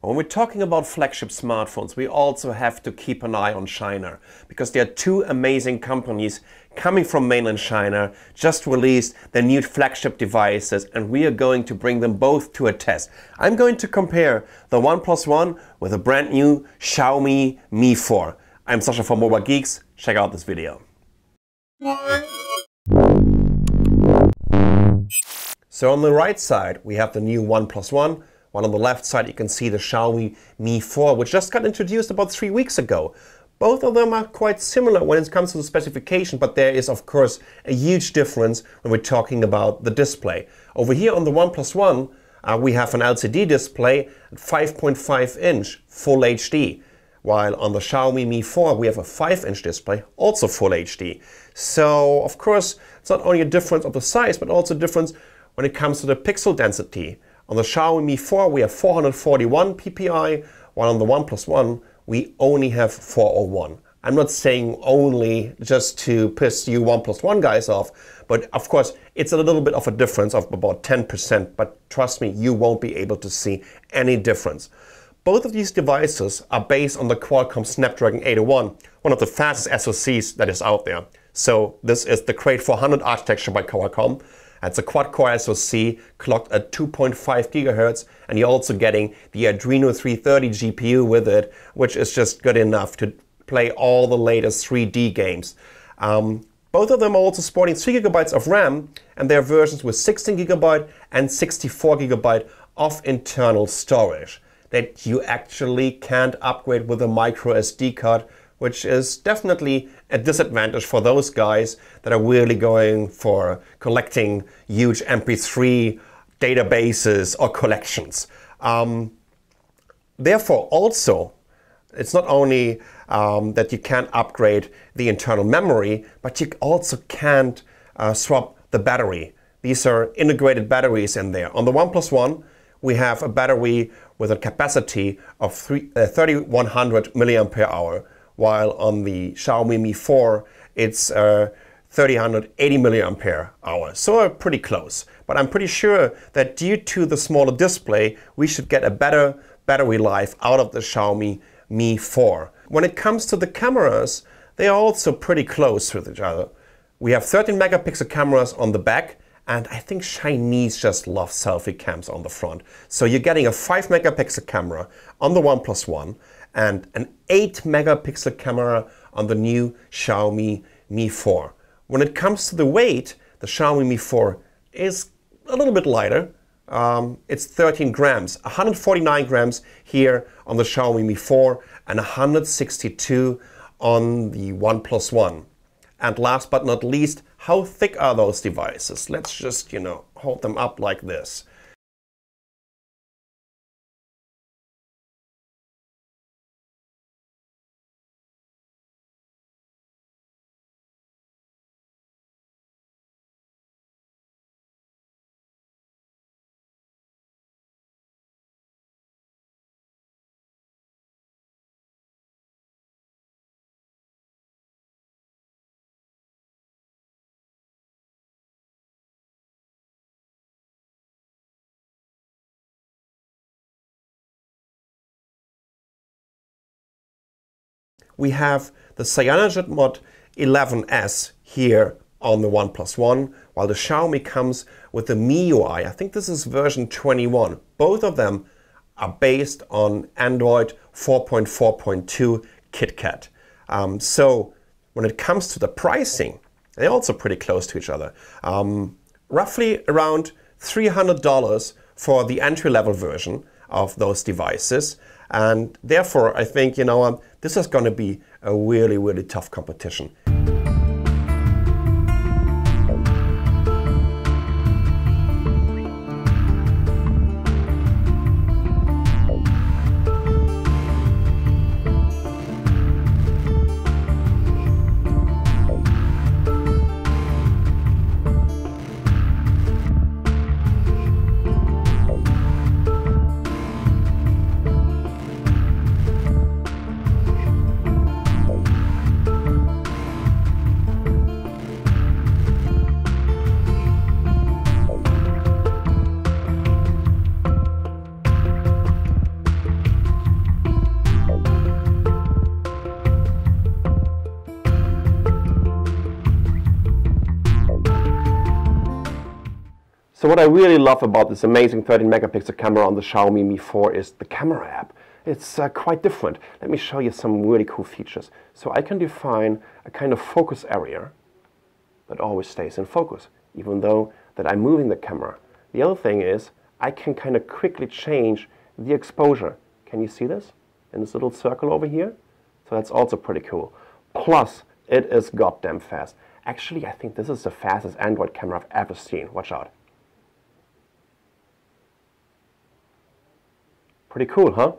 When we're talking about flagship smartphones, we also have to keep an eye on China, because there are two amazing companies coming from mainland China, just released their new flagship devices, and we are going to bring them both to a test. I'm going to compare the OnePlus One with a brand new Xiaomi Mi 4. I'm Sasha from Mobile Geeks. Check out this video. So on the right side, we have the new OnePlus One. While on the left side, you can see the Xiaomi Mi 4, which just got introduced about 3 weeks ago. Both of them are quite similar when it comes to the specification, but there is, of course, a huge difference when we're talking about the display. Over here on the OnePlus One, we have an LCD display at 5.5-inch Full HD, while on the Xiaomi Mi 4, we have a 5-inch display, also Full HD. So, of course, it's not only a difference of the size, but also a difference when it comes to the pixel density. On the Xiaomi Mi 4 we have 441 ppi, while on the OnePlus One we only have 401. I'm not saying only just to piss you OnePlus One guys off, but of course it's a little bit of a difference of about 10%, but trust me, you won't be able to see any difference. Both of these devices are based on the Qualcomm Snapdragon 801, one of the fastest SoCs that is out there. So this is the Crate 400 architecture by Qualcomm. It's a quad-core SoC clocked at 2.5 GHz, and you're also getting the Adreno 330 GPU with it, which is just good enough to play all the latest 3D games. Both of them are also sporting 3 GB of RAM, and there are versions with 16 GB and 64 GB of internal storage that you actually can't upgrade with a micro SD card, which is definitely a disadvantage for those guys that are really going for collecting huge MP3 databases or collections. Therefore, also, it's not only that you can't upgrade the internal memory, but you also can't swap the battery. These are integrated batteries in there. On the OnePlus One, we have a battery with a capacity of 3100 mAh, while on the Xiaomi Mi 4 it's 3080 mAh. So pretty close. But I'm pretty sure that due to the smaller display, we should get a better battery life out of the Xiaomi Mi 4. When it comes to the cameras, they are also pretty close with each other. We have 13 megapixel cameras on the back, and I think Chinese just love selfie cams on the front. So you're getting a 5 megapixel camera on the OnePlus One and an 8 megapixel camera on the new Xiaomi Mi 4. When it comes to the weight, the Xiaomi Mi 4 is a little bit lighter. It's 13 grams, 149 grams here on the Xiaomi Mi 4 and 162 on the OnePlus One. And last but not least, how thick are those devices? Let's just, hold them up like this. We have the CyanogenMod 11S here on the OnePlus One, while the Xiaomi comes with the MIUI. I think this is version 21. Both of them are based on Android 4.4.2 KitKat. So when it comes to the pricing, they're also pretty close to each other. Roughly around $300 for the entry-level version of those devices. And therefore, I think, this is going to be a really, really tough competition. So what I really love about this amazing 13 megapixel camera on the Xiaomi Mi 4 is the camera app. It's quite different. Let me show you some really cool features. So I can define a kind of focus area that always stays in focus, even though that I'm moving the camera. The other thing is I can kind of quickly change the exposure. Can you see this? In this little circle over here? So that's also pretty cool. Plus, it is goddamn fast. Actually, I think this is the fastest Android camera I've ever seen. Watch out. Pretty cool, huh?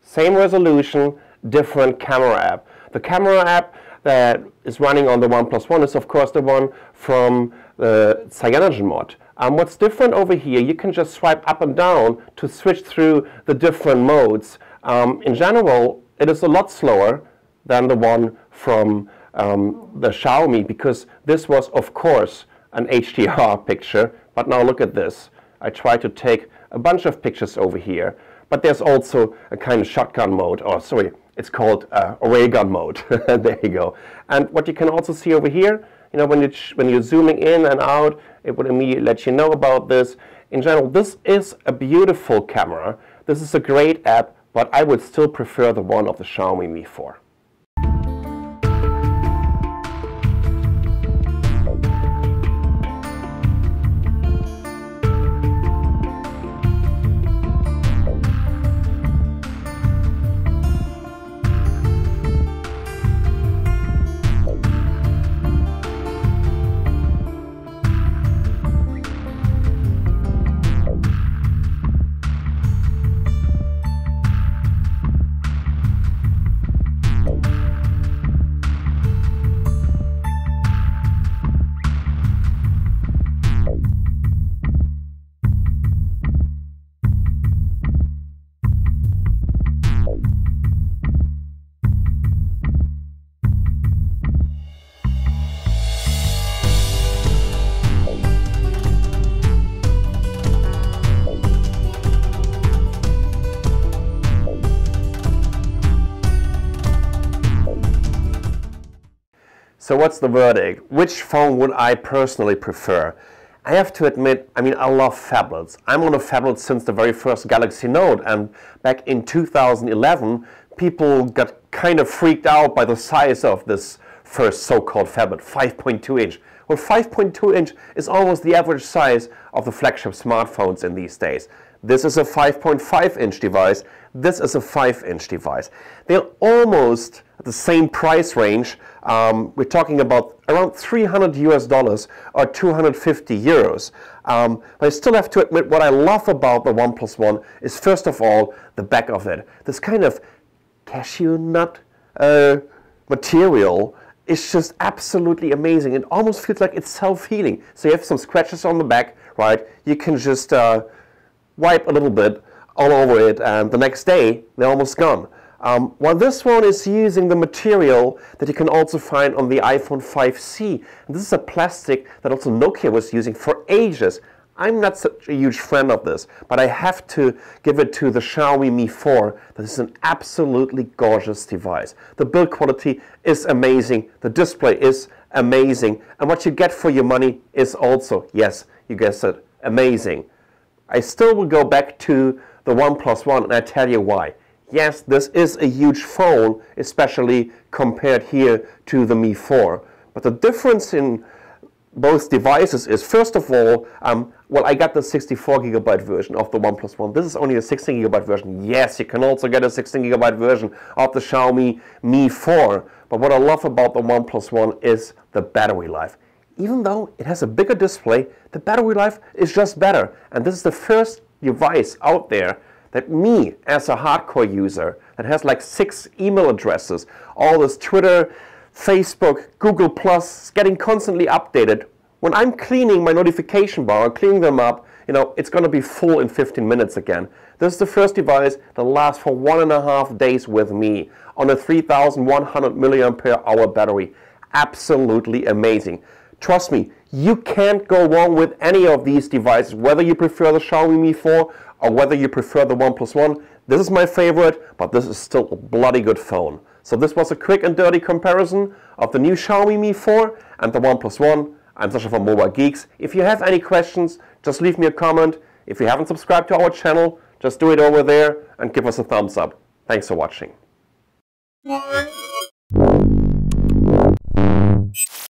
Same resolution, different camera app. The camera app that is running on the OnePlus One is of course the one from the CyanogenMod. What's different over here, you can just swipe up and down to switch through the different modes. In general, it is a lot slower than the one from the Xiaomi, because this was of course an HDR picture, but now look at this. I try to take a bunch of pictures over here. But there's also a kind of shotgun mode, or sorry, it's called ray gun mode. There you go. And what you can also see over here, you know, when you're zooming in and out, it would immediately let you know about this. In general, this is a beautiful camera. This is a great app, but I would still prefer the one of the Xiaomi Mi 4. So what's the verdict? Which phone would I personally prefer? I have to admit, I mean, I love phablets. I'm on a phablet since the very first Galaxy Note, and back in 2011, people got kind of freaked out by the size of this first so-called phablet, 5.2 inch. Well, 5.2 inch is almost the average size of the flagship smartphones in these days. This is a 5.5 inch device. This is a 5 inch device. They're almost at the same price range. We're talking about around $300 US or 250 euros. But I still have to admit, what I love about the OnePlus One is first of all the back of it. This kind of cashew nut material is just absolutely amazing. It almost feels like it's self-healing. So you have some scratches on the back, right? You can just wipe a little bit all over it, and the next day they're almost gone. While this one is using the material that you can also find on the iPhone 5C. And this is a plastic that also Nokia was using for ages. I'm not such a huge fan of this, but I have to give it to the Xiaomi Mi 4. This is an absolutely gorgeous device. The build quality is amazing, the display is amazing, and what you get for your money is also, yes, you guessed it, amazing. I still will go back to the OnePlus One, and I tell you why. Yes, this is a huge phone, especially compared here to the Mi 4. But the difference in both devices is, first of all, well, I got the 64GB version of the OnePlus One. This is only a 16GB version. Yes, you can also get a 16GB version of the Xiaomi Mi 4. But what I love about the OnePlus One is the battery life. Even though it has a bigger display, the battery life is just better. And this is the first device out there that me, as a hardcore user, that has like 6 email addresses, all this Twitter, Facebook, Google+, getting constantly updated. When I'm cleaning my notification bar or cleaning them up, you know, it's going to be full in 15 minutes again. This is the first device that lasts for 1.5 days with me on a 3100 mAh battery. Absolutely amazing. Trust me, you can't go wrong with any of these devices, whether you prefer the Xiaomi Mi 4 or whether you prefer the OnePlus One. This is my favorite, but this is still a bloody good phone. So this was a quick and dirty comparison of the new Xiaomi Mi 4 and the OnePlus One. I'm Sascha from Mobile Geeks. If you have any questions, just just leave me a comment. If you haven't subscribed to our channel, just do it over there and give us a thumbs up. Thanks for watching.